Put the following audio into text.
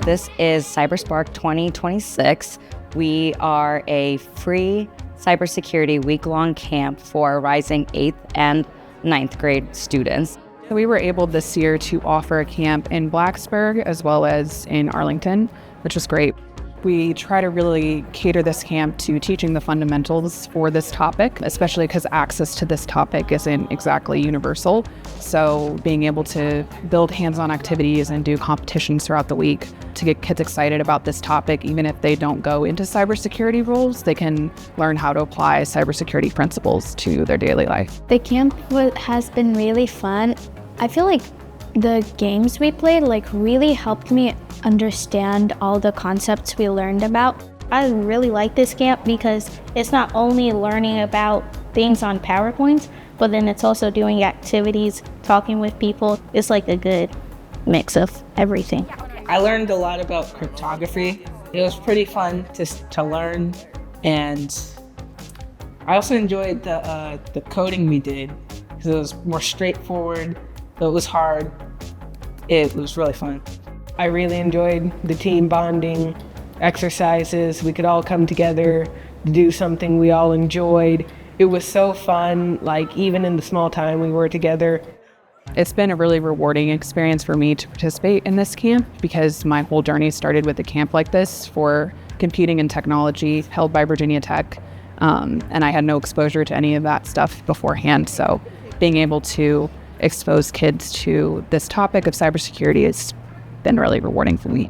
This is CyberSpark 2026. We are a free cybersecurity week-long camp for rising 8th and 9th grade students. We were able this year to offer a camp in Blacksburg as well as in Arlington, which was great. We try to really cater this camp to teaching the fundamentals for this topic, especially because access to this topic isn't exactly universal. So being able to build hands-on activities and do competitions throughout the week to get kids excited about this topic, even if they don't go into cybersecurity roles, they can learn how to apply cybersecurity principles to their daily life. The camp has been really fun. I feel like the games we played really helped me understand all the concepts we learned about. I really like this camp because it's not only learning about things on PowerPoints, but then it's also doing activities, talking with people. It's like a good mix of everything. I learned a lot about cryptography. It was pretty fun to learn, and I also enjoyed the coding we did because it was more straightforward, though it was hard. It was really fun. I really enjoyed the team bonding exercises. We could all come together to do something we all enjoyed. It was so fun, even in the small time we were together. It's been a really rewarding experience for me to participate in this camp because my whole journey started with a camp like this for computing and technology held by Virginia Tech. And I had no exposure to any of that stuff beforehand. So being able to expose kids to this topic of cybersecurity has been really rewarding for me.